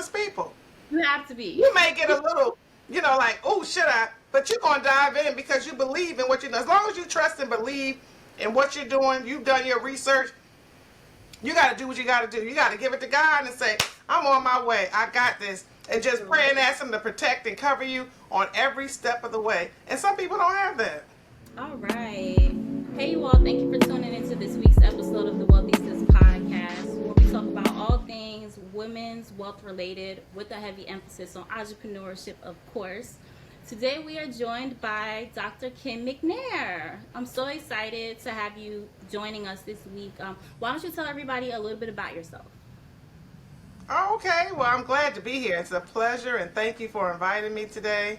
honest people. You have to be. You may get a little, like, oh, should I? But you're going to dive in because you believe in what you do. As long as you trust and believe in what you're doing, you've done your research, you got to do what you got to do. You got to give it to God and say, I'm on my way. I got this. And just pray and ask Him to protect and cover you on every step of the way. And some people don't have that. All right. Hey, you all. Thank you for tuning into this week's episode of the Wealthistas podcast, where we talk about all things women's wealth related with a heavy emphasis on entrepreneurship, of course. Today, we are joined by Dr. Kim McNair. I'm so excited to have you joining us this week. Why don't you tell everybody a little bit about yourself? Oh, okay. Well, I'm glad to be here. It's a pleasure, and thank you for inviting me today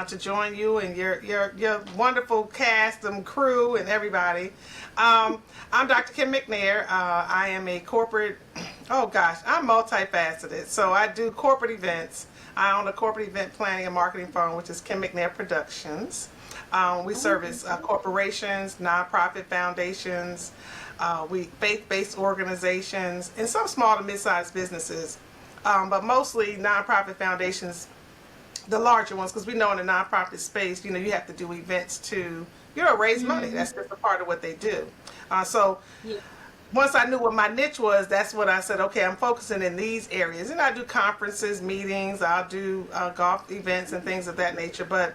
to join you and your wonderful cast and crew and everybody. I'm Dr. Kim McNair. I am a corporate, I'm multifaceted. So I do corporate events. I own a corporate event planning and marketing firm, which is Kim McNair Productions. We service corporations, nonprofit foundations, faith-based organizations, and some small to mid-sized businesses, but mostly nonprofit foundations, the larger ones, because we know in the nonprofit space, you have to do events to, raise money. That's just a part of what they do. Once I knew what my niche was, that's what I said, okay, I'm focusing in these areas. And I do conferences, meetings, I'll do golf events and things of that nature, but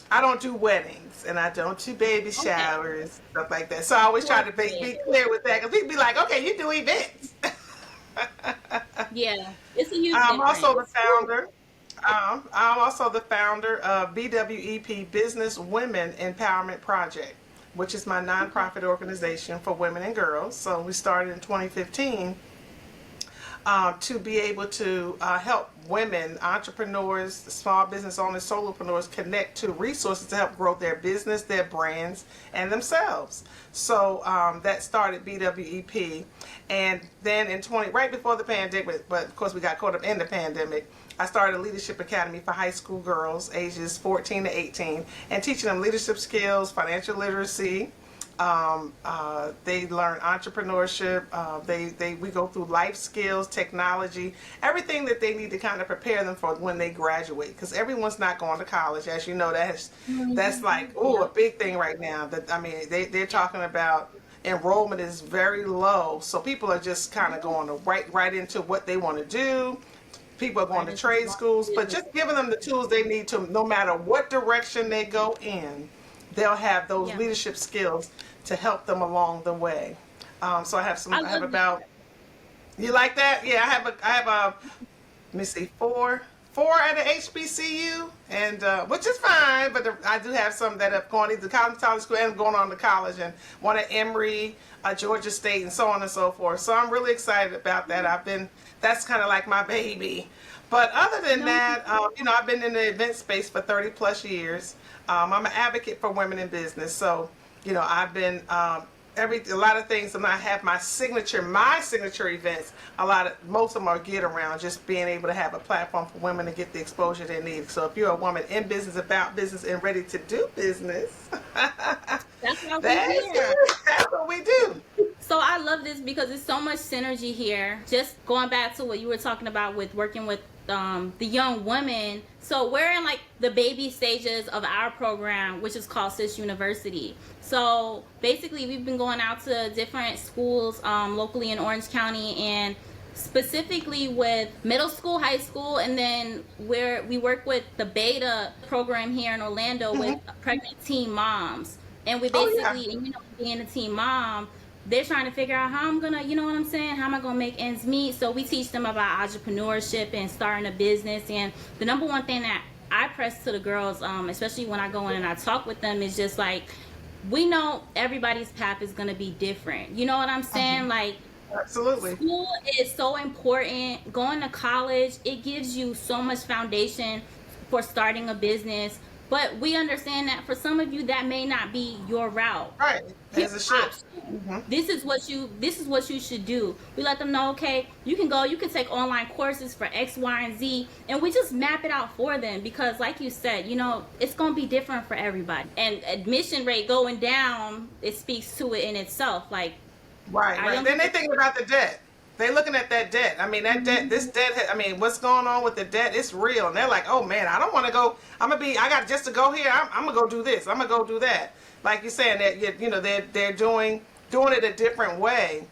I don't do weddings and I don't do baby showers, stuff like that. So I always try to be clear with that, because people be like, okay, you do events. Yeah, it's a huge I'm difference. also the founder. I'm also the founder of BWEP Business Women Empowerment Project, which is my nonprofit organization for women and girls. So we started in 2015 to be able to help women, entrepreneurs, small business owners, solopreneurs connect to resources to help grow their business, their brands, and themselves. So that started BWEP. And then right before the pandemic, but of course we got caught up in the pandemic, I started a leadership academy for high school girls ages 14 to 18 and teaching them leadership skills, financial literacy. They learn entrepreneurship. We go through life skills, technology, everything that they need to kind of prepare them for when they graduate. Because everyone's not going to college, as you know. That's like a big thing right now. They're talking about enrollment is very low, so people are just kind of going to right into what they want to do. People are going to trade schools, but just giving them the tools they need to, no matter what direction they go in, they'll have those leadership skills to help them along the way. So I have about, you like that? Yeah, I have let me see, four at the HBCU, and which is fine, but I do have some that have gone either college school and going on to college, and one at Emory, Georgia State, and so on and so forth. So I'm really excited about that. That's kind of like my baby. But other than that, I've been in the event space for 30 plus years. I'm an advocate for women in business. So, I've been a lot of things, and I have my signature events. Most of them are geared around just being able to have a platform for women to get the exposure they need. So if you're a woman in business, about business, and ready to do business, that's what we do. So I love this because there's so much synergy here. Just going back to what you were talking about with working with the young women. So we're in like the baby stages of our program, which is called Sis University. So basically we've been going out to different schools locally in Orange County, and specifically with middle school, high school, and then we work with the beta program here in Orlando with pregnant teen moms. And we basically, being a teen mom, they're trying to figure out how I'm gonna, how am I gonna make ends meet? So we teach them about entrepreneurship and starting a business. And the number one thing that I press to the girls, especially when I go in and I talk with them, is just like, we know everybody's path is gonna be different. You know what I'm saying? Like, absolutely. School is so important. Going to college, it gives you so much foundation for starting a business. But we understand that for some of you, that may not be your route. Right. As a shift. This is what you should do. We let them know, okay, you can take online courses for X, Y, and Z, and we just map it out for them, because like you said, it's going to be different for everybody. And admission rate going down, it speaks to it in itself. Like, right. Then they think about the debt. They looking at that debt. I mean, that debt, this debt, I mean, what's going on with the debt? It's real. And they're like, oh man, I don't want to go. I got just to go here. I'm going to go do this. I'm going to go do that. Like you're saying that, you know, they're doing it a different way,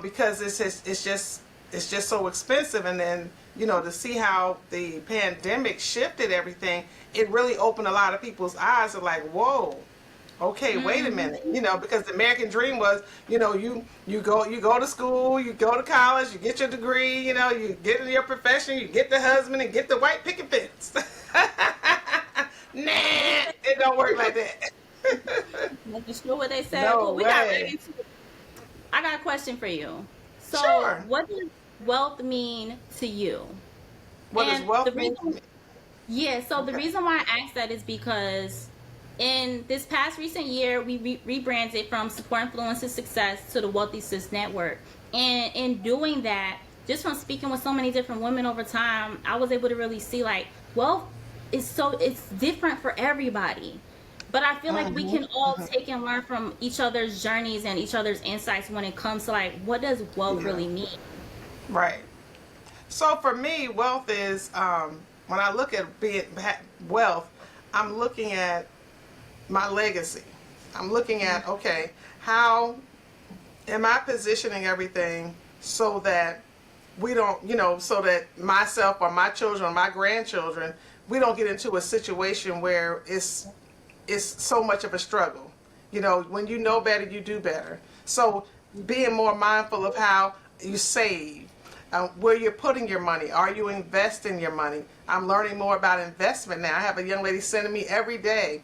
because it's just so expensive. And then, you know, to see how the pandemic shifted everything, it really opened a lot of people's eyes. Of like, whoa, okay, wait a minute, you know, because the American dream was, you know, you go to school, you go to college, you get your degree, you know, you get in your profession, you get the husband and get the white picket fence. Nah, it don't work like that. That's sure what they said. No Well, we got way. ready to. I got a question for you. So, Sure. what does wealth mean to you? What does And wealth the mean to reason, me? yeah. So the Okay. reason why I asked that is because in this past recent year, we rebranded from Support Influences Success to the Wealthy Sis Network, and in doing that, just from speaking with so many different women over time, I was able to really see like wealth it's different for everybody. But I feel like we can all take and learn from each other's journeys and each other's insights when it comes to like what does wealth Yeah. really mean? Right. So for me, wealth is, when I look at wealth, I'm looking at my legacy. I'm looking at, okay, how am I positioning everything so that we don't, you know, so that myself or my children or my grandchildren, we don't get into a situation where it's so much of a struggle. You know, when you know better, you do better. So being more mindful of how you save, where you're putting your money. Are you investing your money? I'm learning more about investment now. I have a young lady sending me every day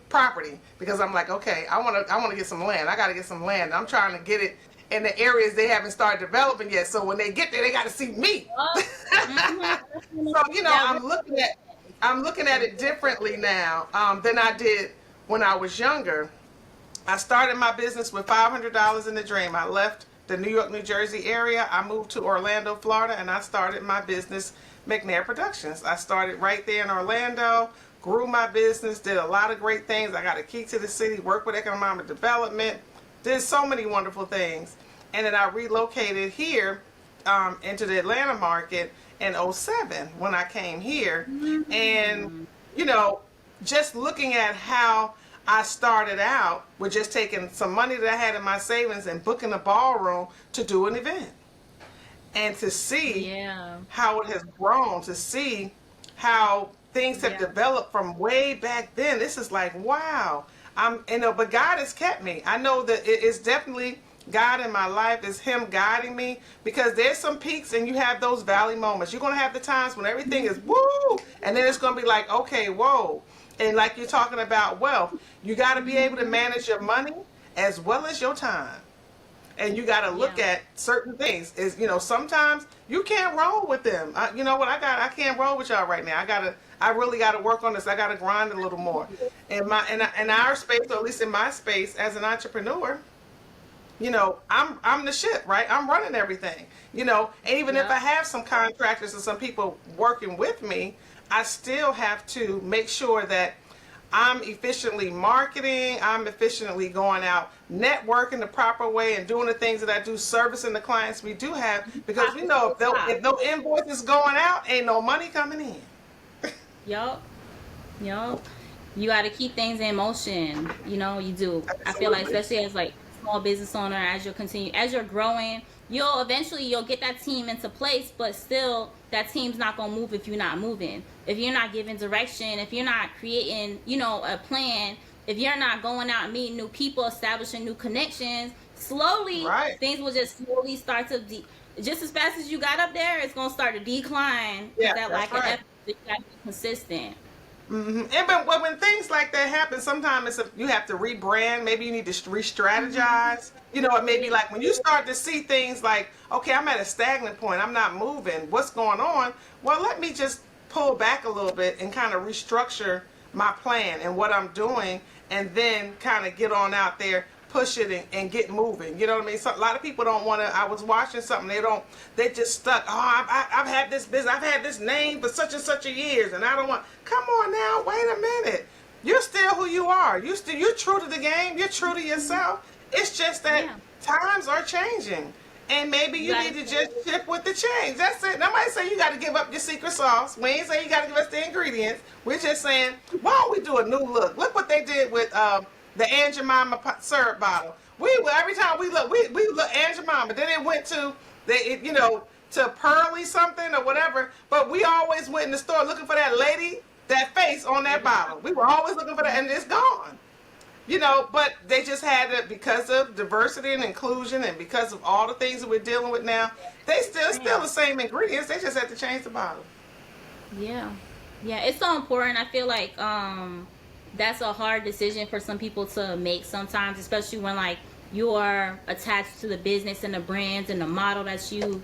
property, because I'm like, okay, I want to get some land. I got to get some land. I'm trying to get it in the areas they haven't started developing yet. So when they get there, they got to see me. Oh, mhm. So you know, Yeah, I'm looking at it differently now, than I did when I was younger. I started my business with $500 in the dream. I left the New York, New Jersey area. I moved to Orlando, Florida, and I started my business, McNair Productions. I started right there in Orlando, grew my business, did a lot of great things. I got a key to the city, worked with economic development, did so many wonderful things. And then I relocated here, into the Atlanta market in '07 when I came here. And, you know, just looking at how I started out with just taking some money that I had in my savings and booking a ballroom to do an event. And to see yeah. how it has grown, to see how things have Yeah. developed from way back then. This is like, wow. You know, but God has kept me. I know that it is definitely God in my life, is Him guiding me, because there's some peaks and you have those valley moments. You're going to have the times when everything is woo, and then it's going to be like, okay, whoa. And like you're talking about wealth, you got to be able to manage your money as well as your time. And you got to look Yeah. at certain things. Is, you know, sometimes you can't roll with them. You know what? I can't roll with y'all right now. I really got to work on this. I got to grind a little more. In our space, or at least in my space as an entrepreneur, you know, I'm the ship, right? I'm running everything, you know, and even if Yeah. I have some contractors and some people working with me, I still have to make sure that I'm efficiently marketing, I'm efficiently going out, networking the proper way and doing the things that I do, servicing the clients we do have, because we know if no invoices going out, ain't no money coming in. Yup. Yup. You got to keep things in motion. You know, you do. I feel like, Absolutely. especially as like small business owner, as you're growing, you'll get that team into place, but still that team's not gonna move if you're not moving. If you're not giving direction, if you're not creating, you know, a plan, if you're not going out and meeting new people, establishing new connections, slowly Right. things will just slowly start to just as fast as you got up there, it's gonna start to decline Yeah, because that that's lack of right. effort, you gotta be consistent. And but when things like that happen, sometimes you have to rebrand. Maybe you need to re-strategize. You know, it may be like when you start to see things like, okay, I'm at a stagnant point. I'm not moving. What's going on? Well, let me just pull back a little bit and kind of restructure my plan and what I'm doing, and then kind of get on out there, push it and get moving. You know what I mean? So a lot of people don't want to. I was watching something. They just stuck. Oh, I've had this business. I've had this name for such and such a years, and I don't want. Come on now, wait a minute. You're still who you are. You're true to the game. You're true to yourself. It's just that Yeah. times are changing, And maybe You you gotta need to just shift with the change. That's it. Nobody say you got to give up your secret sauce. We ain't saying you got to give us the ingredients. We're just saying, why don't we do a new look? Look what they did with the Aunt Jemima syrup bottle. Every time we look Aunt Jemima. Then it went to to Pearly something or whatever. But we always went in the store looking for that lady, that face on that bottle. We were always looking for that, and it's gone. But they just had it because of diversity and inclusion, and because of all the things that we're dealing with now. They still the same ingredients. They just had to change the bottle. Yeah. Yeah, it's so important. I feel like that's a hard decision for some people to make sometimes, especially when like you are attached to the business and the brands and the model that you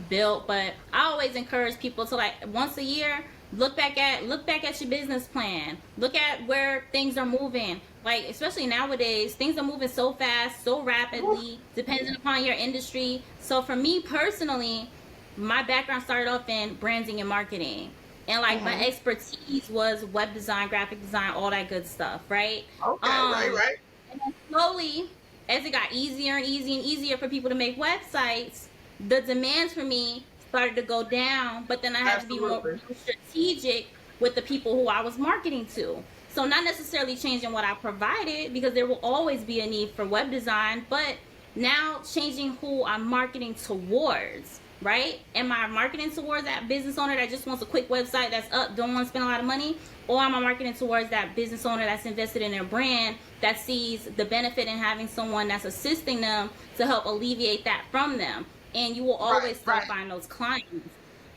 built. But I always encourage people to, like, once a year, look back at your business plan. Look at where things are moving. Like, especially nowadays, things are moving so fast, so rapidly, depending upon your industry. So for me personally, my background started off in branding and marketing. And like my expertise was web design, graphic design, all that good stuff, right? Okay, right. And then slowly, as it got easier and easier for people to make websites, the demands for me started to go down, but then I had to be more strategic with the people who I was marketing to. So not necessarily changing what I provided, because there will always be a need for web design, but now changing who I'm marketing towards, right? Am I marketing towards that business owner that just wants a quick website that's up, don't want to spend a lot of money? Or am I marketing towards that business owner that's invested in their brand, that sees the benefit in having someone that's assisting them to help alleviate that from them? And you will always still find those clients.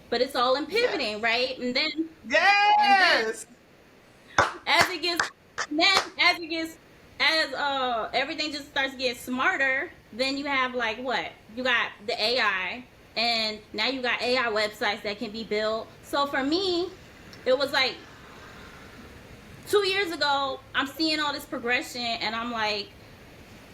But it's all in pivoting, right? And then as it gets, everything just starts getting smarter, then you have like what? You got the AI, and now you got AI websites that can be built. So for me, it was like 2 years ago, I'm seeing all this progression, and I'm like,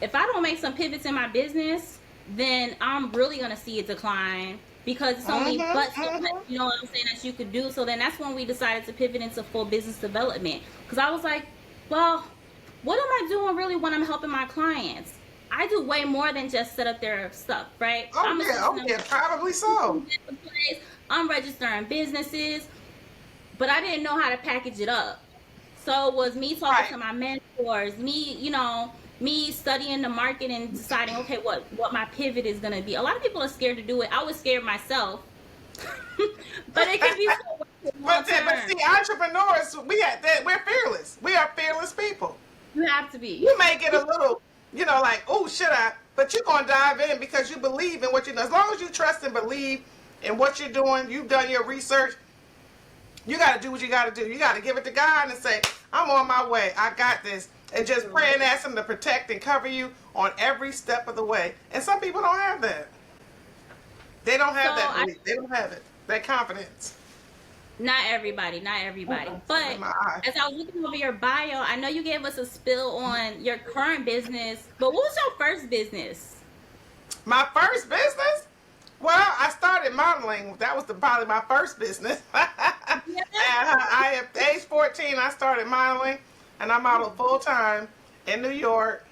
if I don't make some pivots in my business, then I'm really gonna see a decline, because it's only but so much, you know what I'm saying, that you could do. So then that's when we decided to pivot into full business development, because I was like, well, what am I doing really when I'm helping my clients? I do way more than just set up their stuff, right? Probably so. I'm registering businesses, but I didn't know how to package it up. So it was me talking to my mentors, me studying the market and deciding, okay, what my pivot is going to be. A lot of people are scared to do it. I was scared myself. But it can be so but see, entrepreneurs, we're fearless. We are fearless people. You have to be. You may get a little, like, oh, should I? But you're going to dive in because you believe in what you do. As long as you trust and believe in what you're doing, you've done your research, you got to do what you got to do. You got to give it to God and say, I'm on my way. I got this. And just pray and ask Him to protect and cover you on every step of the way. And some people don't have that. They don't have that belief. They don't have it. That confidence. Not everybody. But as I was looking over your bio, I know you gave us a spill on your current business. But what was your first business? My first business? Well, I started modeling. That was probably my first business. At age 14, I started modeling. And I modeled full-time in New York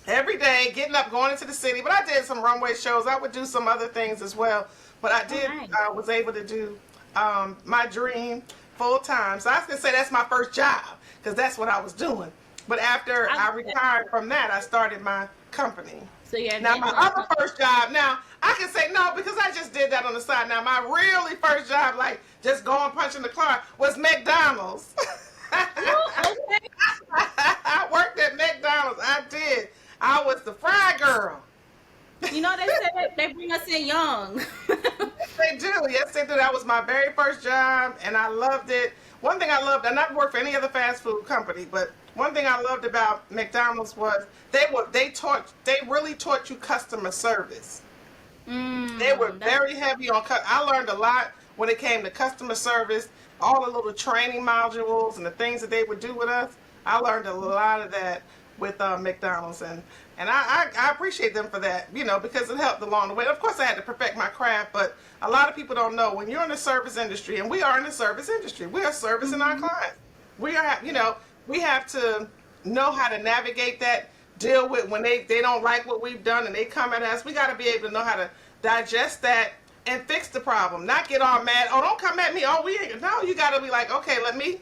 every day, getting up, going into the city. But I did some runway shows. I would do some other things as well. But I was able to do my dream full-time. So I was going to say that's my first job, because that's what I was doing. But after I retired from that, I started my company. So now my other first job, now I can say no, because I just did that on the side. Now my really first job, like just going punching the clock, was McDonald's. I worked at McDonald's. I did. I was the fry girl. You know, they said they bring us in young. They do. Yes, they do. That was my very first job, and I loved it. One thing I loved, and I never worked for any other fast food company, but one thing I loved about McDonald's was they really taught you customer service. They were very heavy on. I learned a lot when it came to customer service. All the little training modules and the things that they would do with us, I learned a lot of that with McDonald's, and I appreciate them for that, because it helped along the way. Of course, I had to perfect my craft, but a lot of people don't know when you're in the service industry, and we are in the service industry. We are servicing our clients. We are, we have to know how to navigate that deal with when they don't like what we've done and they come at us. We got to be able to know how to digest that and fix the problem. Not get all mad. Oh, don't come at me. Oh, we ain't. No, you got to be like, okay, let me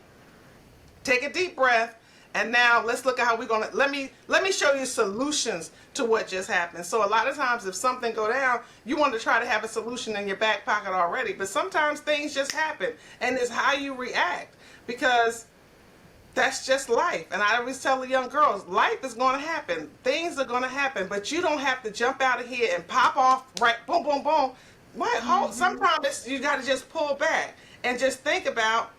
take a deep breath. And now let's look at how we're gonna let me show you solutions to what just happened. So a lot of times if something go down, you want to try to have a solution in your back pocket already. But sometimes things just happen, and it's how you react, because that's just life. And I always tell the young girls, life is going to happen. Things are going to happen, but you don't have to jump out of here and pop off right, boom, boom, boom. What? Sometimes you got to just pull back and just think about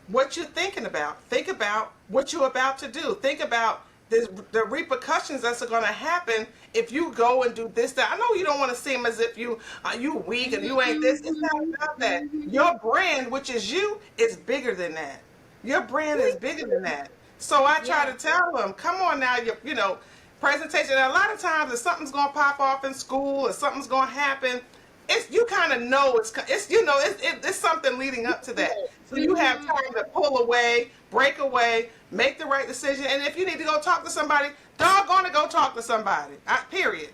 what you're thinking about. Think about what you're about to do. Think about the repercussions that's going to happen if you go and do this, that. I know you don't want to seem as if you weak and you ain't this. It's not about that. Your brand, which is you, is bigger than that. Your brand is bigger than that. So I try to tell them, come on now, you know, presentation. And a lot of times if something's going to pop off in school or something's going to happen, you kind of know it's something leading up to that. So you have time to pull away, break away, make the right decision. And if you need to go talk to somebody, doggone to go talk to somebody. Period.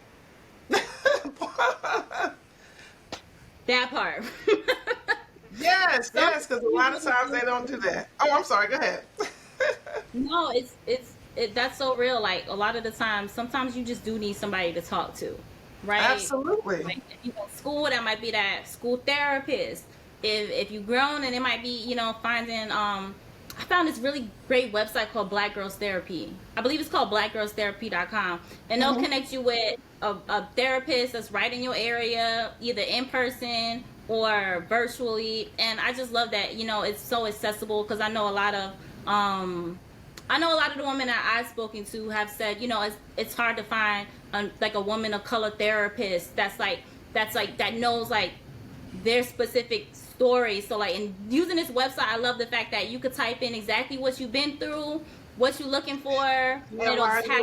That part. Yes, because a lot of times they don't do that. Oh, I'm sorry. Go ahead. No, that's so real. Like a lot of the time, sometimes you just do need somebody to talk to, right? Absolutely. Like, school, that might be that school therapist. If you've grown, and it might be, finding I found this really great website called Black Girls Therapy. I believe it's called blackgirlstherapy.com. And they'll connect you with a therapist that's right in your area, either in person or virtually. And I just love that, it's so accessible, because I know a lot of the women that I've spoken to have said, it's hard to find like a woman of color therapist that knows like their specific story. So like, in using this website, I love the fact that you could type in exactly what you've been through, what you're looking for, and it'll tag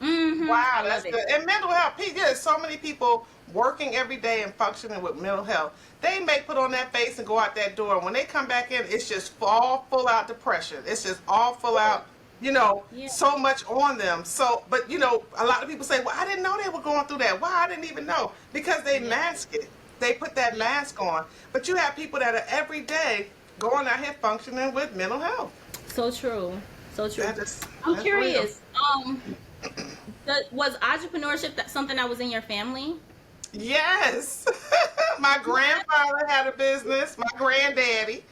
you. Wow, that's good. And mental health, there's so many people working every day and functioning with mental health. They may put on that face and go out that door. When they come back in, it's just all full out depression. It's just all full out, so much on them. So, but a lot of people say, well, I didn't know they were going through that. Why? I didn't even know. Because they mask it. They put that mask on. But you have people that are every day going out here functioning with mental health. So true. So true. I'm curious. Was entrepreneurship something that was in your family? Yes. My grandfather had a business. My granddaddy.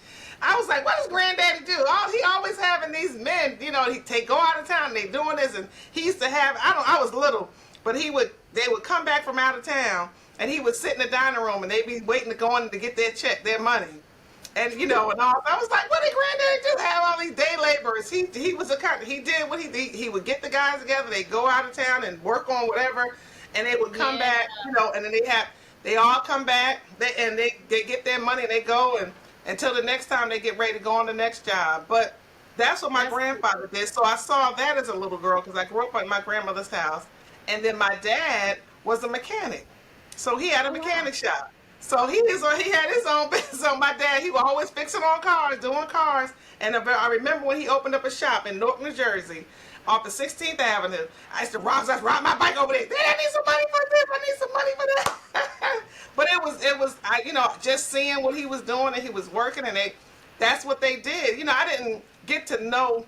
I was like, what does granddaddy do? Oh, he always having these men, he go out of town and they doing this. And he used to have, I was little, but they would come back from out of town and he would sit in the dining room and they'd be waiting to go in to get their money. And, and all, I was like, what did granddaddy do? Have all these day laborers. He was he did what he did. He would get the guys together. They'd go out of town and work on whatever. And they would come back, and then they all come back, they get their money and they go and until the next time they get ready to go on the next job. But that's what my grandfather did. So I saw that as a little girl because I grew up at my grandmother's house. And then my dad was a mechanic. So he had a mechanic shop. So he had his own business. So my dad, he was always fixing on cars, doing cars. And I remember when he opened up a shop in Newark, New Jersey, off of 16th Avenue. I used to ride my bike over there. Dad, I need some money for this. I need some money for that. But it was just seeing what he was doing, and he was working, and that's what they did. I didn't get to know.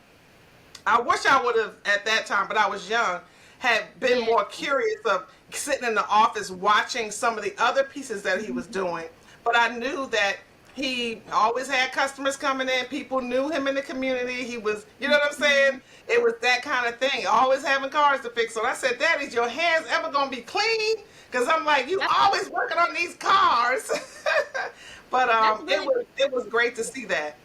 I wish I would have at that time, but I was young, had been more curious of sitting in the office watching some of the other pieces that he was doing. But I knew that he always had customers coming in. People knew him in the community. He was, you know what I'm saying? It was that kind of thing. Always having cars to fix. So I said, Daddy, is your hands ever going to be clean? Because I'm like, you always working on these cars. But it was great to see that.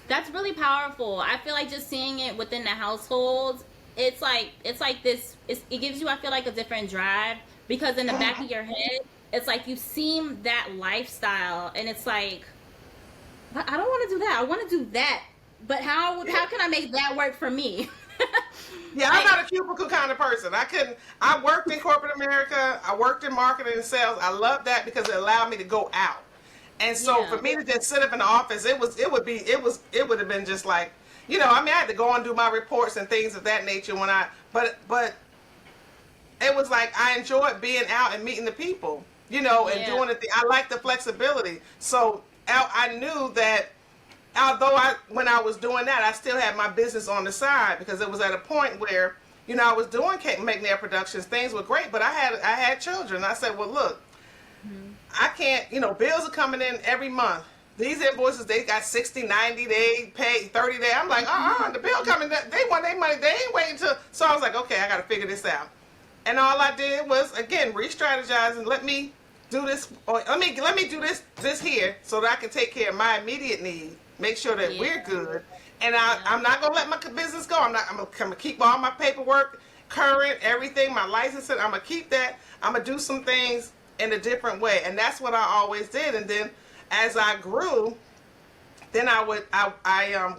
That's really powerful. I feel like just seeing it within the household, it's like this. It gives you, I feel like, a different drive, because in the back of your head, it's like you've seen that lifestyle, and it's like, but I don't want to do that. I want to do that. But how can I make that work for me? Yeah, I'm not a cubicle kind of person. I worked in corporate America. I worked in marketing and sales. I love that because it allowed me to go out. And so for me to just sit up in the office, it would have been just like, I mean, I had to go and do my reports and things of that nature but it was like I enjoyed being out and meeting the people, and doing it. I like the flexibility. So I knew that although when I was doing that, I still had my business on the side because it was at a point where, I was doing McNair Productions. Things were great, but I had children. I said, well, look, I can't, bills are coming in every month. These invoices, they got 60, 90, they pay 30 days. I'm like, the bill coming, they want their money. They ain't waiting till. So I was like, okay, I got to figure this out. And all I did was, again, re-strategize and let me do this, or let me do this here so that I can take care of my immediate need, make sure that we're good. And I'm not going to let my business go. I'm going to keep all my paperwork current, everything, my licensing. I'm going to keep that. I'm going to do some things in a different way. And that's what I always did. And then as I grew, then I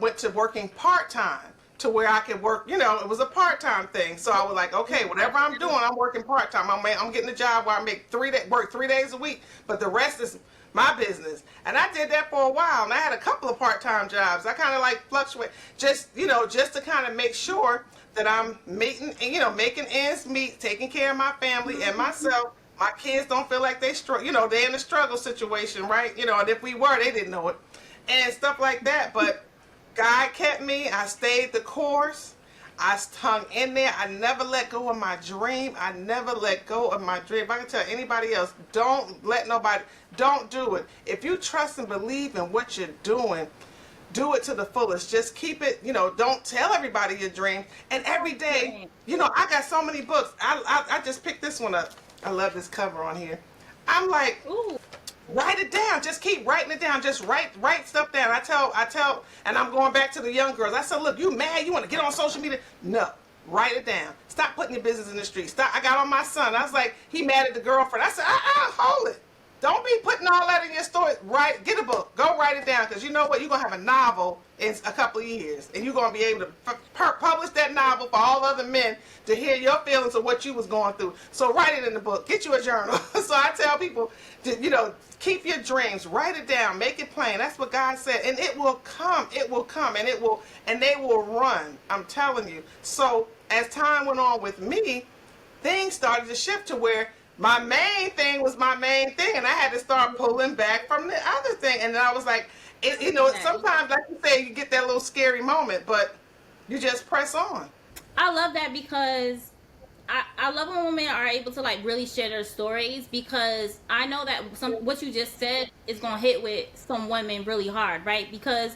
went to working part-time to where I could work, it was a part-time thing. So I was like, okay, whatever I'm doing, I'm working part-time. I'm getting a job where I work 3 days a week, but the rest is my business. And I did that for a while, and I had a couple of part-time jobs. I kind of like fluctuate, just to kind of make sure that I'm making ends meet, taking care of my family and myself. My kids don't feel like they're in a struggle situation, right? And if we were, they didn't know it, and stuff like that. But God kept me. I stayed the course. I hung in there. I never let go of my dream. I never let go of my dream. If I can tell anybody else, don't do it. If you trust and believe in what you're doing, do it to the fullest. Just keep it, don't tell everybody your dream. And every day, I got so many books. I just picked this one up. I love this cover on here. I'm like, ooh. Write it down. Just keep writing it down. Just write stuff down. I tell, and I'm going back to the young girls. I said, look, you mad? You want to get on social media? No. Write it down. Stop putting your business in the street. Stop. I got on my son. I was like, he mad at the girlfriend. I said, hold it. Don't be putting all that in your story. Get a book. Go write it down, because you know what? You're going to have a novel in a couple of years, and you're going to be able to publish that novel for all other men to hear your feelings of what you was going through. So write it in the book. Get you a journal. So I tell people, keep your dreams. Write it down. Make it plain. That's what God said. And it will come. It will come. And they will run. I'm telling you. So as time went on with me, things started to shift to where my main thing was my main thing, and I had to start pulling back from the other thing. And then I was like, sometimes, like you say, you get that little scary moment, but you just press on. I love that, because I love when women are able to like really share their stories, because I know that what you just said is going to hit with some women really hard, right? Because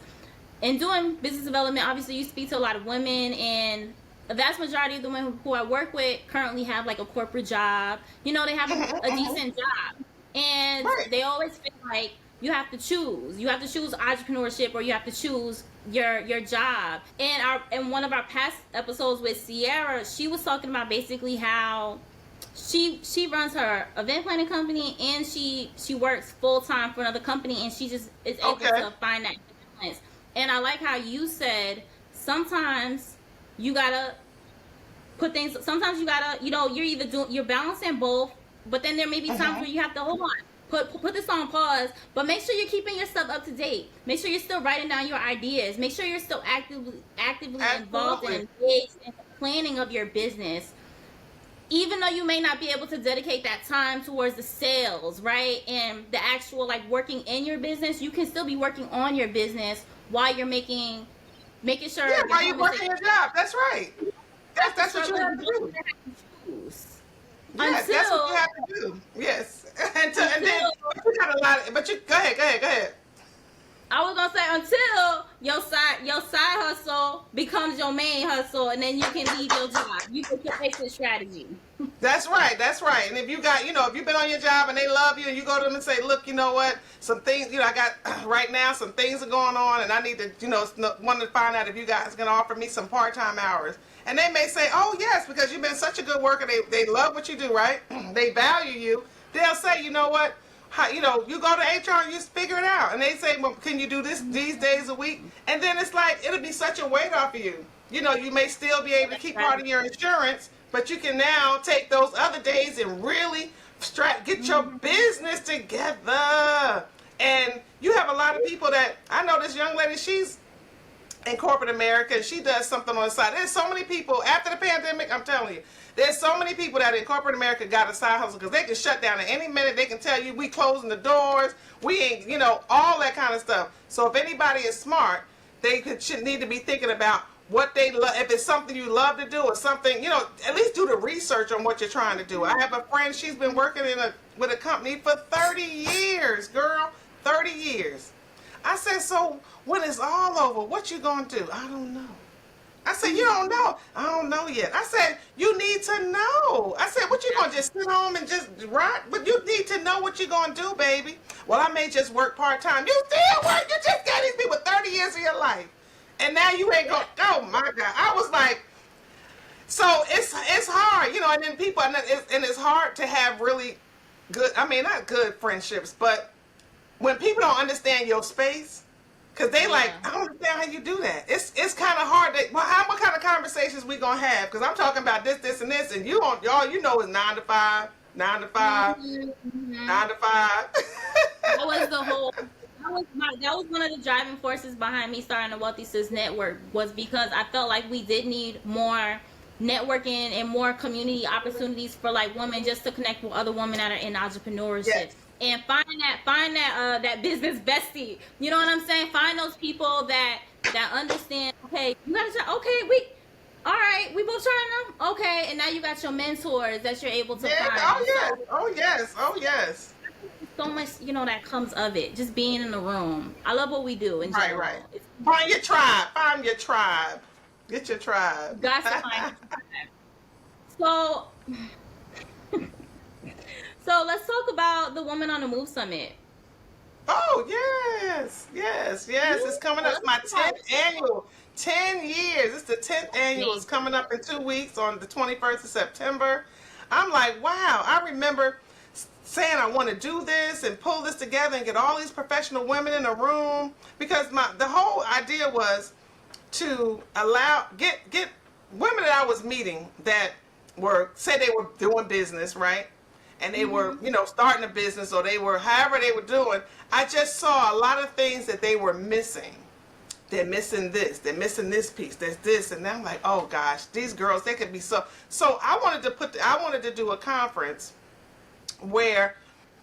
in doing business development, obviously you speak to a lot of women, and the vast majority of the women who I work with currently have like a corporate job. They have a decent job, and they always feel like you have to choose. You have to choose entrepreneurship, or you have to choose your job. And in one of our past episodes with Sierra, she was talking about basically how she runs her event planning company, and she works full time for another company, and she just is able to find that balance. And I like how you said sometimes you gotta put things. Sometimes you gotta, you're balancing both, but then there may be times where you have to hold on, put this on pause, but make sure you're keeping yourself up to date. Make sure you're still writing down your ideas. Make sure you're still actively involved and engaged in the planning of your business. Even though you may not be able to dedicate that time towards the sales, right, and the actual like working in your business, you can still be working on your business while you're making sure. Yeah, while you're working your job. That's right. That's what you have to do. Yes, that's what you have to do. Yes, and then you got a lot. But you go ahead. I was gonna say, until your side hustle becomes your main hustle, and then you can leave your job. You can your exit strategy. That's right. And if you got, if you've been on your job and they love you, and you go to them and say, look, you know what, some things, I got right now, some things are going on, and I need to, want to find out if you guys can offer me some part-time hours. And they may say, oh yes, because you've been such a good worker. They love what you do, right? They value you. They'll say, you know what? You go to HR and you just figure it out. And they say, well, can you do these days a week? And then it's like, it'll be such a weight off of you. You may still be able to keep part of your insurance, but you can now take those other days and really get your business together. And you have a lot of people that, I know this young lady, she's in corporate America, and she does something on the side. There's so many people after the pandemic. I'm telling you, there's so many people that in corporate America got a side hustle because they can shut down at any minute. They can tell you we closing the doors, we ain't, all that kind of stuff. So if anybody is smart, should need to be thinking about what they love. If it's something you love to do or something, at least do the research on what you're trying to do. I have a friend, she's been working with a company for 30 years, girl, 30 years. I said, so when it's all over, what you gonna do? I don't know. I said, you don't know? I don't know yet. I said, you need to know. I said, what you gonna just sit home and just rock? But you need to know what you gonna do, baby. Well, I may just work part-time. You still work? You just got these people 30 years of your life. And now you ain't gonna, oh my God. I was like, so it's hard, and then people, and it's hard to have really good, not good friendships, but when people don't understand your space, because they like, I don't understand how you do that. It's kind of hard. What kind of conversations we going to have? Because I'm talking about this, and this, and all you know is 9 to 5, 9 to 5, 9 to 5. That was the whole... That was one of the driving forces behind me starting the Wealthy Sis Network, was because I felt like we did need more networking and more community opportunities for like women just to connect with other women that are in entrepreneurship. Yes. And find that business bestie. You know what I'm saying? Find those people that understand. Okay, you gotta try. Okay, all right, we both trying them. Okay, and now you got your mentors that you're able to find. Oh yes, oh yes, oh yes. So much, that comes of it. Just being in the room. I love what we do in general. Right. Find your tribe. Find your tribe. Get your tribe. Got to find your tribe. So let's talk about the Women on the Move Summit. Oh, yes. It's coming up. It's my 10th annual. 10 years. It's the 10th annual. It's coming up in 2 weeks on the 21st of September. I'm like, wow. I remember saying I want to do this and pull this together and get all these professional women in a room, because the whole idea was to get women that I was meeting that say they were doing business, right? And they were, starting a business, or they were, however they were doing. I just saw a lot of things that they were missing. They're missing this. They're missing this piece. There's this. And I'm like, oh gosh, these girls, they could be so. So I wanted to do a conference where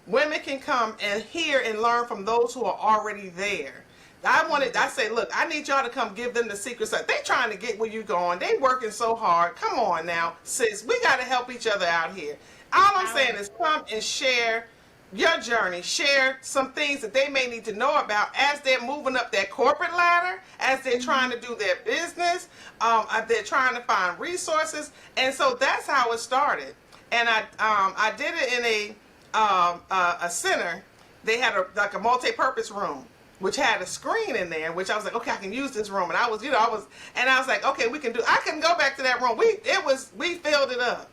women can come and hear and learn from those who are already there. I say, look, I need y'all to come give them the secrets. They trying to get where you going. They working so hard. Come on now, sis. We got to help each other out here. All I'm saying is come and share your journey. Share some things that they may need to know about as they're moving up that corporate ladder, as they're trying to do their business. They're trying to find resources. And so that's how it started. And I did it in a center. They had a multi-purpose room, which had a screen in there, which I was like, okay, I can use this room. And I was like, okay, I can go back to that room. We filled it up.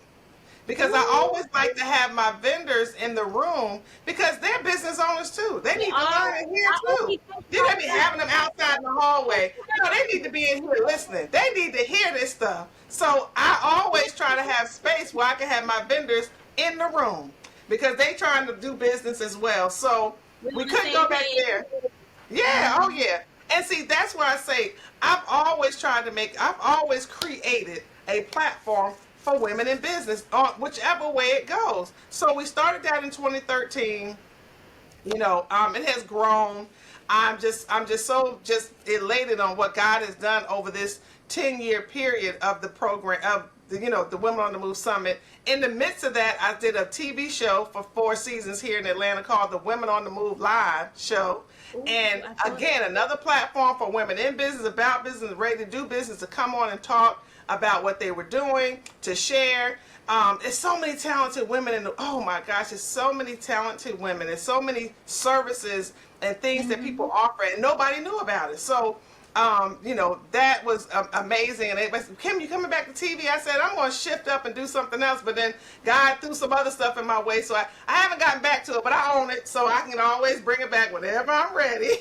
Because I always like to have my vendors in the room, because they're business owners too. They need to learn in here too. They don't be having them outside in the hallway. They need to be in here listening. They need to hear this stuff. So I always try to have space where I can have my vendors in the room, because they trying to do business as well. So we couldn't go back there. Yeah, oh yeah. And see, that's where I say I've always created a platform for women in business, whichever way it goes. So we started that in 2013. It has grown. I'm just so elated on what God has done over this 10-year period of the program, of the Women on the Move Summit. In the midst of that, I did a TV show for 4 seasons here in Atlanta called the Women on the Move Live Show. And again, another platform for women in business, about business, ready to do business, to come on and talk about what they were doing, to share. There's so many talented women oh my gosh, there's so many talented women. There's so many services and things that people offer, and nobody knew about it. So, that was amazing. And everybody said, Kim, you coming back to TV? I said, I'm going to shift up and do something else. But then God threw some other stuff in my way. So I haven't gotten back to it, but I own it. So I can always bring it back whenever I'm ready.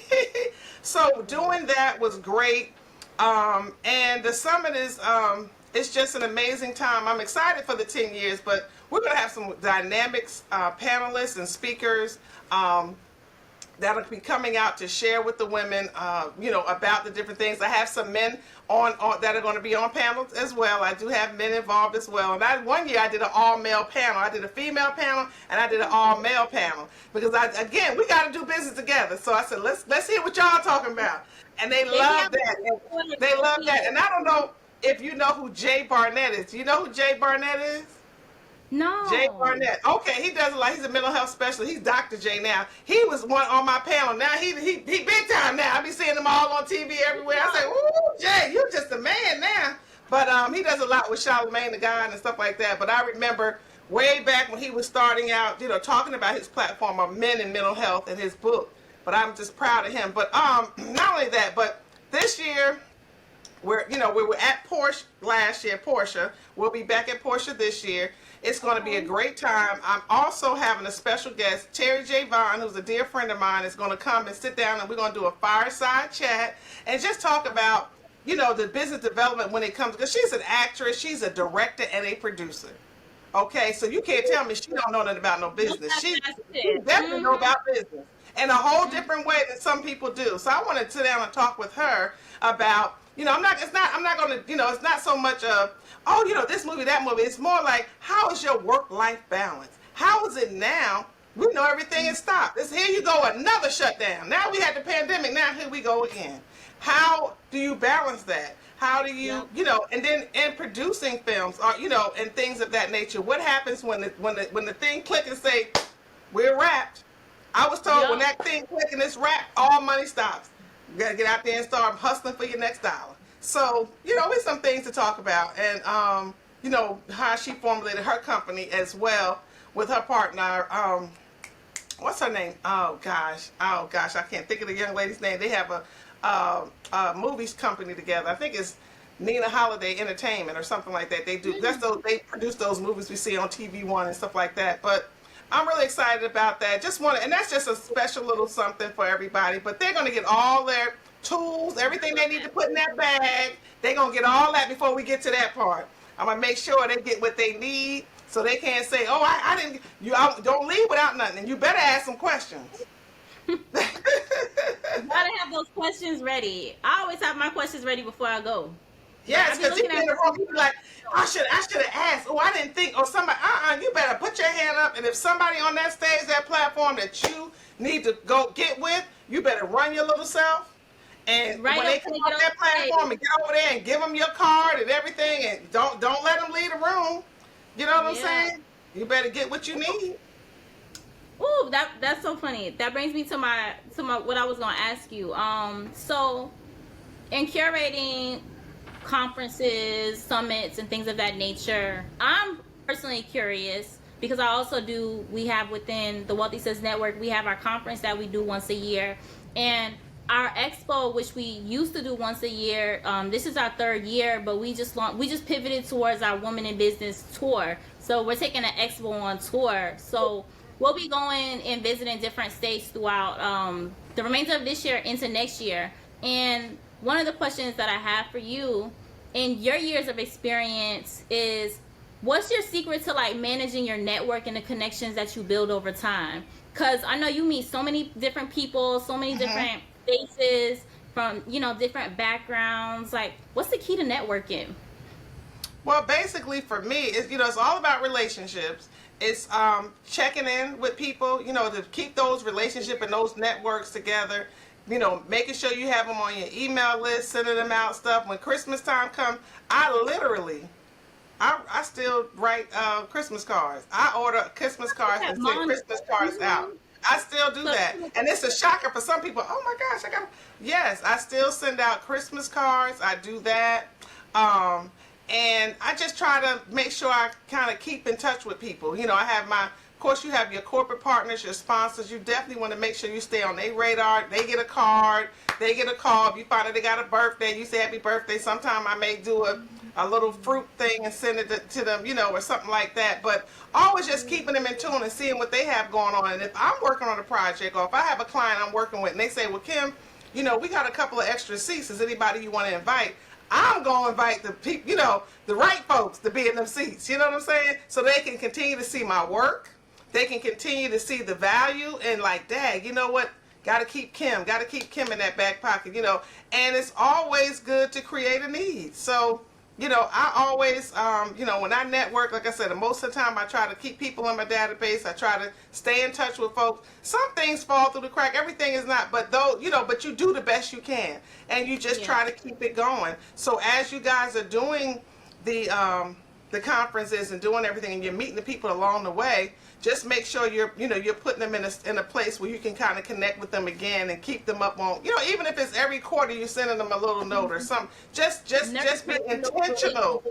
So doing that was great. And the summit is, it's just an amazing time. I'm excited for the 10 years, but we're going to have some dynamics, panelists and speakers, that'll be coming out to share with the women, about the different things. I have some men on that are going to be on panels as well. I do have men involved as well. And one year I did an all-male panel. I did a female panel and I did an all-male panel because we got to do business together. So I said, let's hear what y'all talking about. And they love that. They love that. And I don't know if you know who Jay Barnett is. Do you know who Jay Barnett is? No. Jay Barnett. Okay, he does a lot. He's a mental health specialist. He's Dr. J now. He was one on my panel. Now he big time now. I be seeing him all on TV everywhere. I say, ooh, Jay, you just a man now. But he does a lot with Charlamagne the God and stuff like that. But I remember way back when he was starting out, talking about his platform of men and mental health and his book. But I'm just proud of him. But not only that, but this year, we were at Porsche last year, Porsche. We'll be back at Porsche this year. It's going to be a great time. I'm also having a special guest, Terry J. Vaughn, who's a dear friend of mine, is going to come and sit down, and we're going to do a fireside chat and just talk about, the business development when it comes, because she's an actress, she's a director, and a producer. Okay, so you can't tell me she don't know nothing about no business. She definitely know about business in a whole different way than some people do. So I want to sit down and talk with her about, it's not so much of, this movie, that movie. It's more like, how is your work-life balance? How is it now? We know everything is stopped. Here you go, another shutdown. Now we had the pandemic. Now here we go again. How do you balance that? How do you, and then in producing films, or and things of that nature. What happens when the thing click and say, we're wrapped? I was told when that thing click and it's wrapped, all money stops. You gotta get out there and start hustling for your next dollar. So, it's some things to talk about, and how she formulated her company as well with her partner. What's her name? Oh gosh, I can't think of the young lady's name. They have a movies company together. I think it's Nina Holiday Entertainment or something like that. They do they produce those movies we see on TV One and stuff like that. But I'm really excited about that. And that's just a special little something for everybody. But they're going to get all their tools, everything they need to put in that bag. They're going to get all that before we get to that part. I'm going to make sure they get what they need so they can't say, oh, I didn't, don't leave without nothing. And you better ask some questions. You gotta have those questions ready. I always have my questions ready before I go. Yes, because you in the room, you be like, I should have asked. Oh, I didn't think. Or somebody, you better put your hand up. And if somebody on that stage, that platform that you need to go get with, you better run your little self. And when they come on that platform and get over there and give them your card and everything, and don't let them leave the room. You know what I'm saying? You better get what you need. Ooh, that's so funny. That brings me to my what I was gonna ask you. So in curating conferences, summits, and things of that nature, I'm personally curious because I also we have within the Wealthy Sis Network, we have our conference that we do once a year, and our expo, which we used to do once a year, this is our third year, but we just pivoted towards our Women in Business tour. So we're taking an expo on tour. So we'll be going and visiting different states throughout the remainder of this year into next year. And one of the questions that I have for you in your years of experience is, what's your secret to like managing your network and the connections that you build over time? Because I know you meet so many different people, so many different faces from, different backgrounds. Like, what's the key to networking? Well, basically for me, it's all about relationships. It's checking in with people, to keep those relationships and those networks together. Making sure you have them on your email list, sending them out stuff. When Christmas time comes, I still write Christmas cards. I order Christmas cards and send Christmas cards out. I still do that. And it's a shocker for some people. Oh my gosh, yes, I still send out Christmas cards. I do that. And I just try to make sure I kind of keep in touch with people. I have of course, you have your corporate partners, your sponsors. You definitely want to make sure you stay on their radar. They get a card. They get a call. If you find out they got a birthday, you say happy birthday. Sometime I may do a little fruit thing and send it to them, or something like that. But always just keeping them in tune and seeing what they have going on. And if I'm working on a project, or if I have a client I'm working with and they say, well, Kim, we got a couple of extra seats. Is anybody you want to invite? I'm going to invite the people, the right folks to be in them seats. You know what I'm saying? So they can continue to see my work. They can continue to see the value and like, dang, you know what? got to keep Kim in that back pocket, and it's always good to create a need. So, I always, when I network, like I said, most of the time I try to keep people in my database. I try to stay in touch with folks. Some things fall through the crack. Everything is not, but though, but you do the best you can, and you just try to keep it going. So as you guys are doing the conferences and doing everything, and you're meeting the people along the way, just make sure you're putting them in a place where you can kind of connect with them again and keep them up on, even if it's every quarter you're sending them a little note or something. Just be intentional.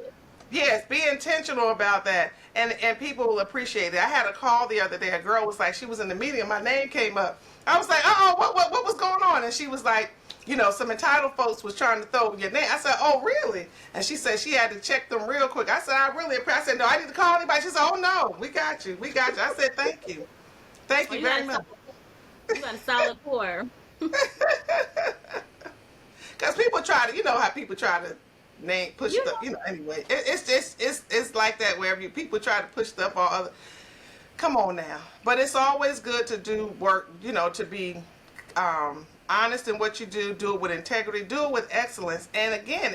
Yes, be intentional about that, and people will appreciate it. I had a call the other day. A girl was like, she was in the meeting, my name came up. I was like, what was going on? And she was like, some entitled folks was trying to throw your name. I said, oh, really? And she said she had to check them real quick. I said, I said, no, I need to call anybody. She said, oh, no, we got you. I said, thank you. Thank you very much. You got a solid core. Because people try to, how people try to push stuff, anyway. It's like that wherever people try to push stuff on other. Come on now. But it's always good to do work, to be honest in what you do it with integrity, do it with excellence. And again,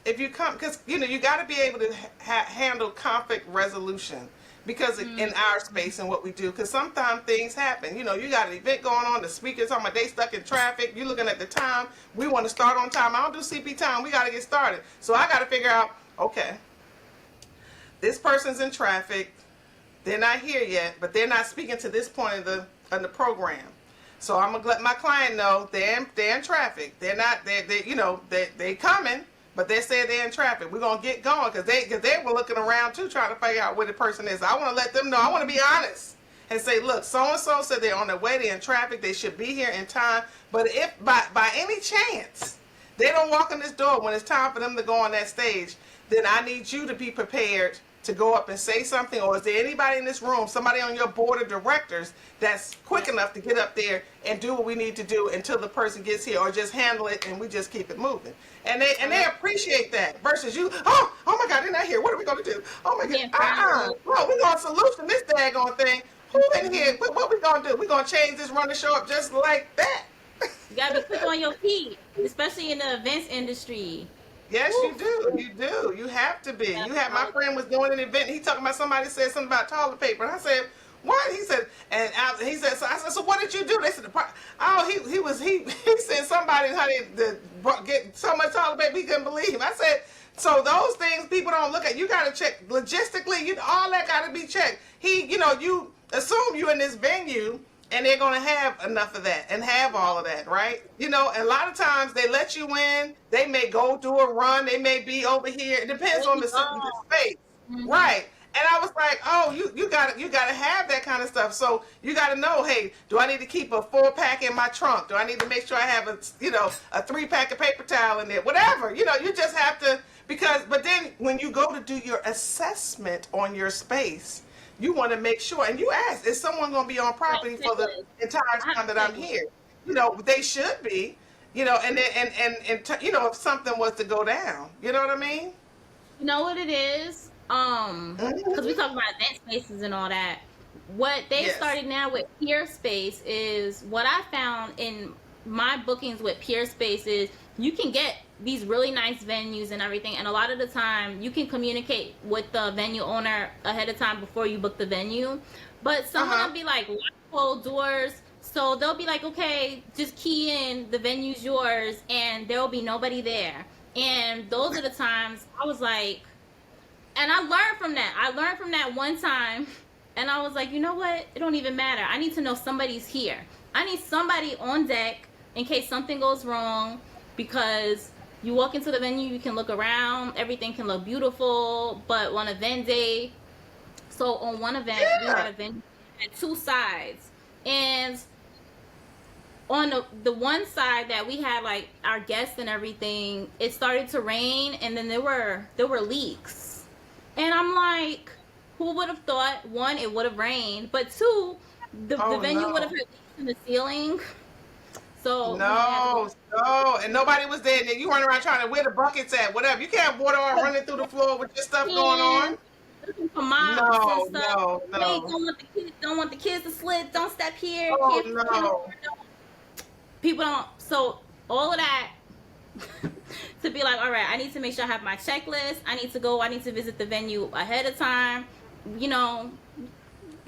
if you come, because you got to be able to handle conflict resolution, because in our space and what we do, because sometimes things happen. You got an event going on, the speaker's talking about they stuck in traffic, you looking at the time, we want to start on time, I don't do CP time, we got to get started. So I got to figure out, okay, this person's in traffic, they're not here yet, but they're not speaking to this point of the program. So I'm gonna let my client know they're in traffic. They're not they coming, but they said they're in traffic. We're gonna get going because they were looking around too, trying to figure out where the person is. I want to let them know. I want to be honest and say, look, so and so said they're on their way. They're in traffic. They should be here in time. But if by any chance they don't walk in this door when it's time for them to go on that stage, then I need you to be prepared to go up and say something. Or is there anybody in this room, somebody on your board of directors that's quick enough to get up there and do what we need to do until the person gets here, or just handle it and we just keep it moving? And they appreciate that versus you, oh my God, they're not here. What are we going to do? Oh my God, well, we're going to solution this daggone thing. Who in here? What we going to do? We're going to change this, run the show up just like that. You got to be quick on your feet, especially in the events industry. Yes, you do. You have to be. My friend was doing an event. He talking about somebody said something about toilet paper, and I said, what? He said, he said. So I said, so what did you do? They said, he said somebody get so much toilet paper he couldn't believe. I said, so those things people don't look at. You got to check logistically. All that got to be checked. You assume you in this venue, and they're going to have enough of that and have all of that, right? And a lot of times they let you in. They may go do a run. They may be over here. It depends on the space, right? And I was like, oh, you got to have that kind of stuff. So you got to know, hey, do I need to keep a 4-pack in my trunk? Do I need to make sure I have a 3-pack of paper towel in there? Whatever, you just have to, but then when you go to do your assessment on your space, you want to make sure, and you ask, is someone going to be on property for the entire time that I'm here? They should be, and if something was to go down, you know what I mean? You know what it is? Because we talk about event spaces and all that. What they started now with Peer Space is, what I found in my bookings with Peer Space is, you can get these really nice venues and everything, and a lot of the time you can communicate with the venue owner ahead of time before you book the venue. But someone will be like, lock all doors, so they'll be like, okay, just key in, the venue's yours, and there will be nobody there. And those are the times I was like, and I learned from that one time, and I was like, you know what, it don't even matter. I need to know somebody's here. I need somebody on deck in case something goes wrong, because you walk into the venue, you can look around, everything can look beautiful, but on event day, so on one event, we had a venue at 2 sides, and on the one side that we had like our guests and everything, it started to rain, and then there were leaks, and I'm like, who would have thought, one, it would have rained, but two, the venue would have had leaks in the ceiling. So and nobody was there. And you run around trying to, where the buckets at, whatever. You can't have water all running through the floor with your stuff going on. No. No. Wait, don't want the kids to slip. Don't step here. Oh, no. people don't. So all of that to be like, all right, I need to make sure I have my checklist. I need to go. I need to visit the venue ahead of time. You know,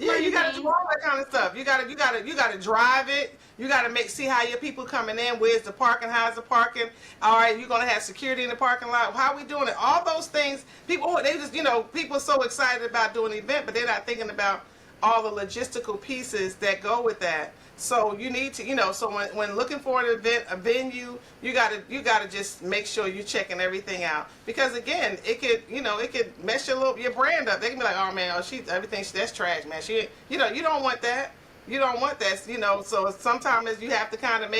Yeah, you learning gotta do things. all that kind of stuff. You gotta see it. You gotta see how your people coming in. Where's the parking? How's the parking? All right, you're gonna have security in the parking lot. How are we doing it? All those things. People, they just, people are so excited about doing an event, but they're not thinking about all the logistical pieces that go with that. So you need to, so when looking for an event, a venue, you gotta just make sure you're checking everything out, because again, it could mess your brand up. They can be like, oh man, that's trash, man. You don't want that. You don't want that. So sometimes you have to kind of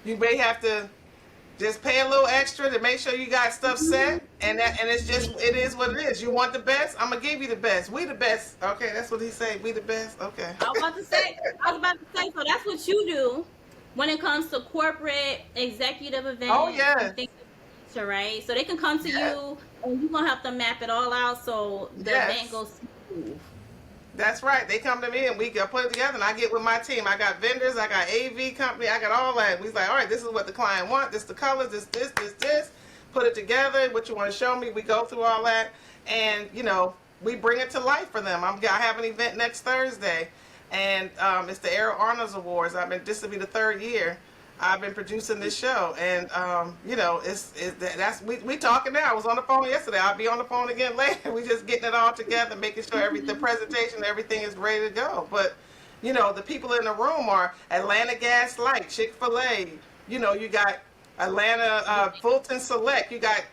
you may have to just pay a little extra to make sure you got stuff set, and it is what it is. You want the best? I'm gonna give you the best. We the best. Okay, that's what he said. We the best. Okay. I was about to say, so that's what you do when it comes to corporate executive events Oh yeah. and things of that nature, right? So they can come to you and you're gonna help them map it all out so the event goes smooth. That's right. They come to me and we can put it together, and I get with my team. I got vendors, I got AV company, I got all that. We like, all right, this is what the client wants. This the colors. This. Put it together. What you want to show me? We go through all that, and we bring it to life for them. I have an event next Thursday, and it's the Errol Arnold's Awards. This will be the 3rd year I've been producing this show, and we talking now. I was on the phone yesterday. I'll be on the phone again later. We just getting it all together, making sure the presentation, everything is ready to go. But the people in the room are Atlanta Gas Light, Chick-fil-A. You got Atlanta Fulton Select. You got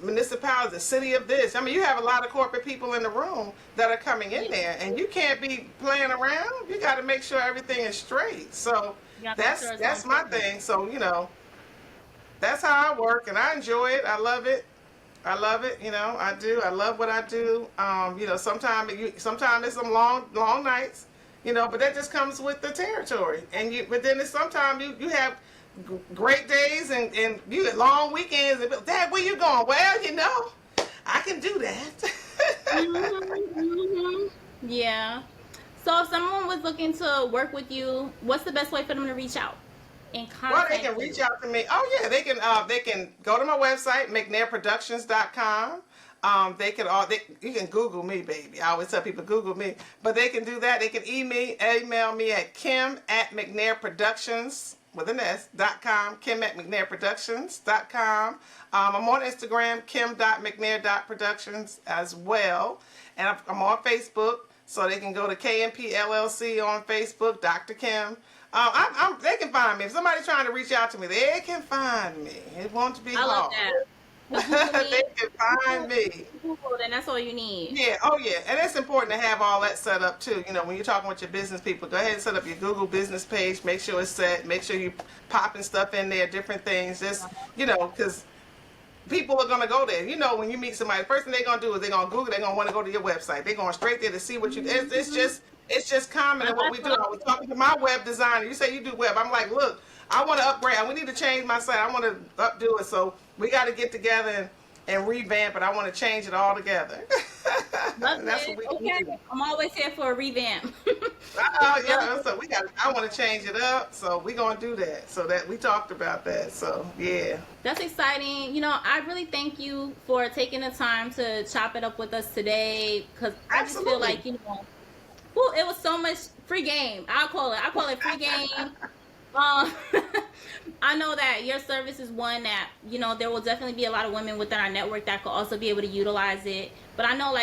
municipalities, the city of this. You have a lot of corporate people in the room that are coming in there, and you can't be playing around. You got to make sure everything is straight. So. That's my thing. So that's how I work, and I enjoy it. I love it. I do. I love what I do. Sometimes it's some long nights. But that just comes with the territory. But then sometimes you have great days and you get long weekends. And Dad, where you going? Well, I can do that. Yeah. So if someone was looking to work with you, what's the best way for them to reach out and contact Well, they can reach out to me. Oh yeah, they can go to my website, McNairProductions.com. You can Google me, baby. I always tell people Google me, but they can do that. They can email me at Kim@McNairProductions with an S.com, Kim@McNairProductions.com. I'm on Instagram, Kim.McNair.Productions as well, and I'm on Facebook. So they can go to KMP LLC on Facebook, Dr. Kim. They can find me. If somebody's trying to reach out to me, they can find me. It won't be hard. I love that. They can find me. Google, then that's all you need. Yeah, oh yeah. And it's important to have all that set up too. When you're talking with your business people, go ahead and set up your Google business page. Make sure it's set. Make sure you popping stuff in there, different things. Just, because people are going to go there. When you meet somebody, the first thing they're going to do is they're going to Google, they're going to want to go to your website. They're going straight there to see what you do. It's just common in what we do. I was talking to my web designer. You say you do web. I'm like, look, I want to upgrade. We need to change my site. I want to updo it. So we got to get together and revamp it. I want to change it all together. That's what we do. I'm always here for a revamp. So I want to change it up. So we're going to do that. So that we talked about that. So yeah. That's exciting. I really thank you for taking the time to chop it up with us today, because I just feel like, it was so much free game. I call it free game. I know that your service is one that, there will definitely be a lot of women within our network that could also be able to utilize it. But I know,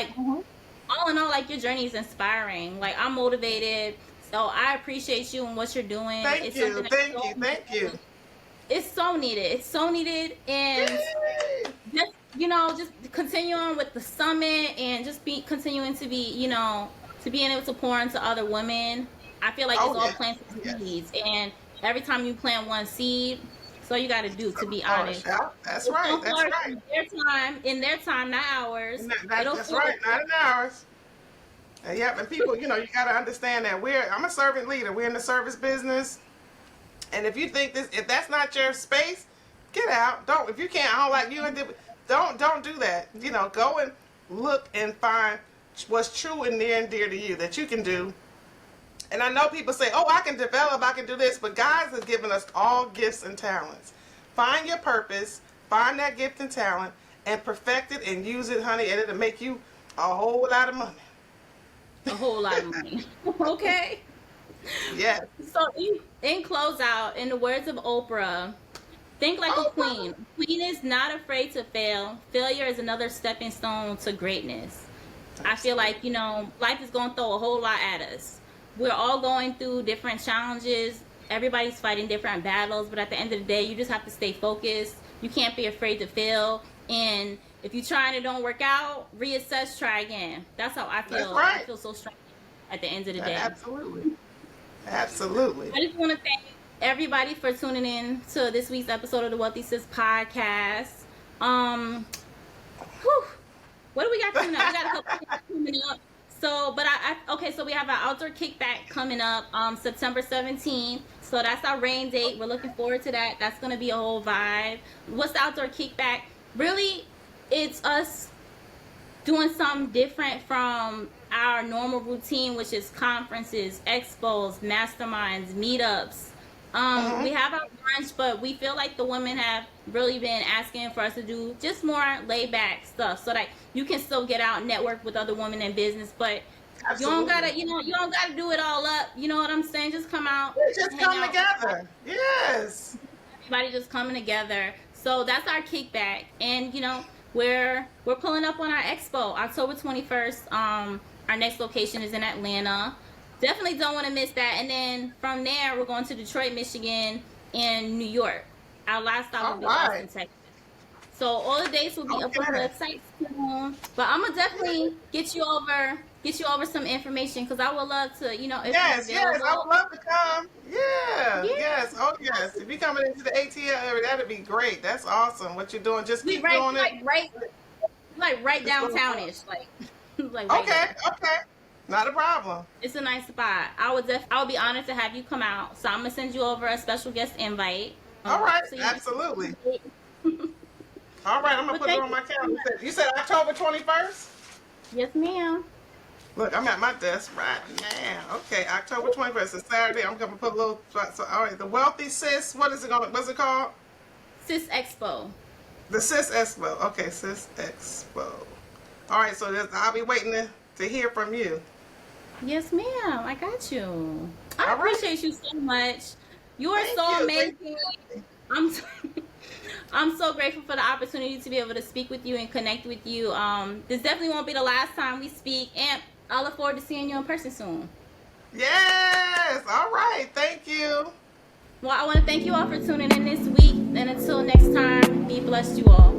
all in all, your journey is inspiring. I'm motivated. So I appreciate you and what you're doing. Thank you. It's so needed. And just continue on with the summit and just continuing to be, to being able to pour into other women. I feel like it's all planting seeds. And every time you plant one seed, so you got to do, to be honest. That's right. In their time, not ours. That's right, not in ours. And people, you got to understand that I'm a servant leader. We're in the service business. And if you think if that's not your space, get out. If you can't, I don't like you, don't do that. Go and look and find what's true and near and dear to you that you can do And I know people say, oh, I can develop, I can do this, but God has given us all gifts and talents. Find your purpose, find that gift and talent, and perfect it and use it, honey, and it'll make you a whole lot of money. A whole lot of money. Okay. Yes. So in close out, in the words of Oprah, think like a queen. Queen is not afraid to fail. Failure is another stepping stone to greatness. I feel like, you know, life is going to throw a whole lot at us. We're all going through different challenges. Everybody's fighting different battles, but at the end of the day, you just have to stay focused. You can't be afraid to fail. And if you try and it don't work out, reassess, try again. That's how I feel. That's right. I feel so strong at the end of the day. Absolutely. Absolutely. I just want to thank everybody for tuning in to this week's episode of the Wealthy Sis podcast. What do we got coming up? We got a couple things coming up. So, but okay, so we have our outdoor kickback coming up September 17th. So that's our rain date. We're looking forward to that. That's going to be a whole vibe. What's the outdoor kickback? Really, it's us doing something different from our normal routine, which is conferences, expos, masterminds, meetups. We have our brunch, but we feel like the women have really been asking for us to do just more laid back stuff so that you can still get out and network with other women in business, but Absolutely. you don't gotta do it all up. You know what I'm saying? Just come out. Just come together. Yes. Everybody just coming together. So that's our kickback. And you know, we're pulling up on our expo, October 21st. Our next location is in Atlanta. Definitely don't want to miss that. And then from there, we're going to Detroit, Michigan, and New York. Our last stop will be Austin, Texas. So all the dates will be up on the website soon. But I'm gonna definitely get you over some information because I would love to, you know, if yes, you're available. I would love to come. Yeah, yes, oh yes. If you're coming into the ATL area, that'd be great. That's awesome. What you're doing, just keep doing it. Right downtownish, like right okay, there. Okay. Not a problem. It's a nice spot. I would be honored to have you come out. So I'm gonna send you over a special guest invite. All right, so absolutely. All right, I'm gonna put it on my calendar. You said October 21st? Yes, ma'am. Look, I'm at my desk right now. Okay, October 21st is Saturday. I'm gonna put a little. So, all right, the Wealthy Sis. What's it called? Sis Expo. The Sis Expo. Okay, Sis Expo. All right, so I'll be waiting to hear from you. Yes, ma'am. I got you. I appreciate you so much. You are so amazing. I'm so grateful for the opportunity to be able to speak with you and connect with you. This definitely won't be the last time we speak, and I look forward to seeing you in person soon. Yes. All right. Thank you. Well, I want to thank you all for tuning in this week, and until next time, be blessed, you all.